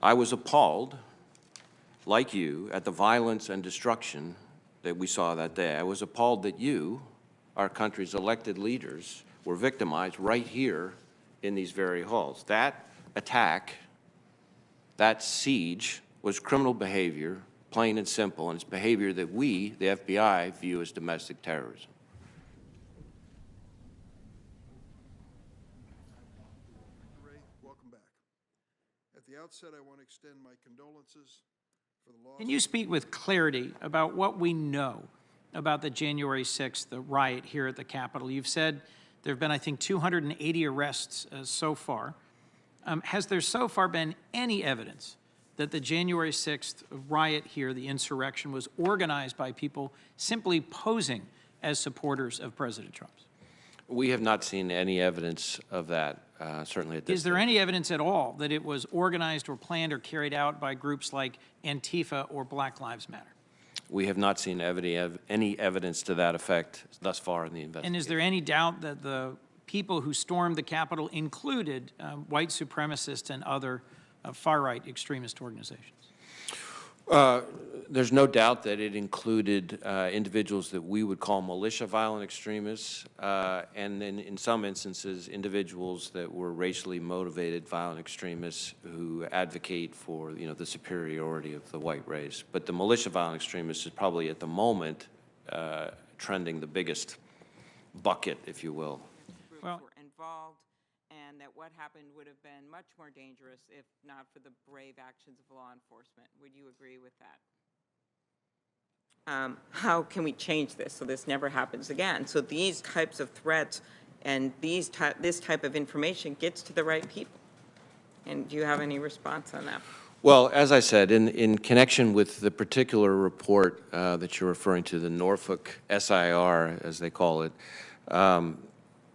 I was appalled, like you, at the violence and destruction that we saw that day. I was appalled that you, our country's elected leaders, were victimized right here in these very halls. That attack, that siege, was criminal behavior, plain and simple, and it's behavior that we, the FBI, view as domestic terrorism. Ray, welcome back. At the outset, I want to extend my condolences for the loss. Can you speak with clarity about what we know about the January 6th, the riot here at the Capitol? You've said there have been, I think, 280 arrests so far. Has there so far been any evidence that the January 6th riot here, the insurrection, was organized by people simply posing as supporters of President Trump's? We have not seen any evidence of that, certainly at this Is there stage. any evidence at all that it was organized or planned or carried out by groups like Antifa or Black Lives Matter? We have not seen any evidence to that effect thus far in the investigation. And is there any doubt that the people who stormed the Capitol included white supremacists and other far-right extremist organizations? There's no doubt that it included individuals that we would call militia violent extremists, and then in some instances, individuals that were racially motivated violent extremists who advocate for, the superiority of the white race. But the militia violent extremists is probably at the moment trending the biggest bucket, if you will. Were involved, and that what happened would have been much more dangerous if not for the brave actions of law enforcement. Would you agree with that? How can we change this so this never happens again? So these types of threats and this type of information gets to the right people. And do you have any response on that? Well, as I said, in connection with the particular report that you're referring to, the Norfolk SIR, as they call it,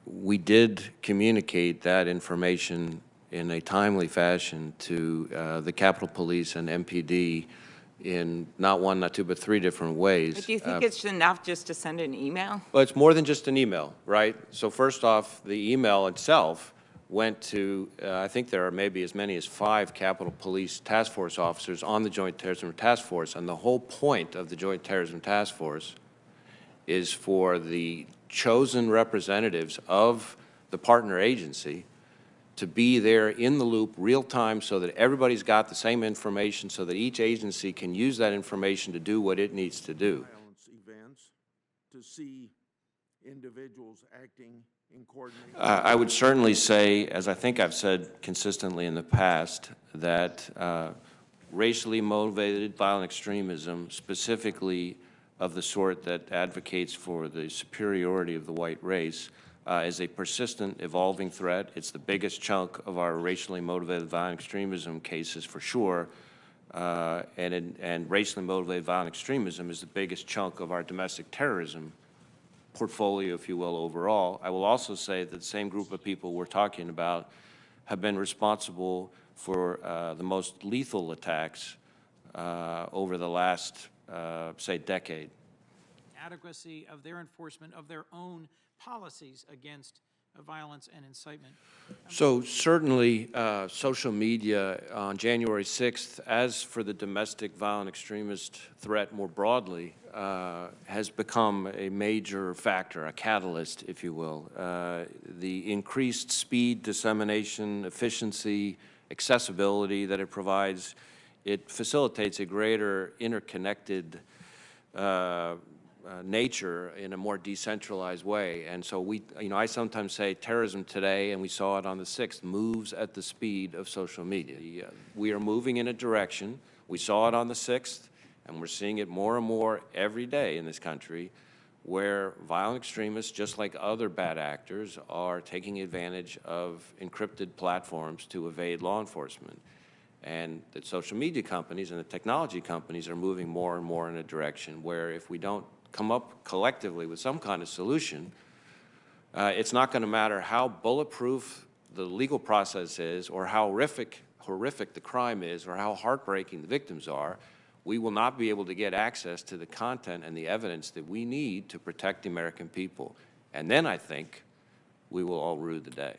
we did communicate that information in a timely fashion to the Capitol Police and MPD in not one, not two, but three different ways. But do you think it's enough just to send an email? Well, it's more than just an email, right? So first off, the email itself went to, I think there are maybe as many as 5 Capitol Police Task Force officers on the Joint Terrorism Task Force, and the whole point of the Joint Terrorism Task Force is for the chosen representatives of the partner agency to be there in the loop real time so that everybody's got the same information so that each agency can use that information to do what it needs to do. Violence events, to see individuals acting in coordination? I would certainly say, as I think I've said consistently in the past, that racially motivated violent extremism, specifically of the sort that advocates for the superiority of the white race, is a persistent, evolving threat. It's the biggest chunk of our racially motivated violent extremism cases for sure, and racially motivated violent extremism is the biggest chunk of our domestic terrorism portfolio, if you will, overall. I will also say that the same group of people we're talking about have been responsible for the most lethal attacks over the last, say, decade. Adequacy of their enforcement of their own policies against violence and incitement. So certainly social media on January 6th, as for the domestic violent extremist threat more broadly, has become a major factor, a catalyst, if you will. The increased speed, dissemination, efficiency, accessibility that it provides, it facilitates a greater interconnected nature in a more decentralized way. And so I sometimes say terrorism today, and we saw it on the 6th, moves at the speed of social media. We are moving in a direction. We saw it on the 6th, and we're seeing it more and more every day in this country, where violent extremists, just like other bad actors, are taking advantage of encrypted platforms to evade law enforcement. And the social media companies and the technology companies are moving more and more in a direction where if we don't come up collectively with some kind of solution, it's not going to matter how bulletproof the legal process is or how horrific the crime is or how heartbreaking the victims are. We will not be able to get access to the content and the evidence that we need to protect the American people. And then I think we will all rue the day.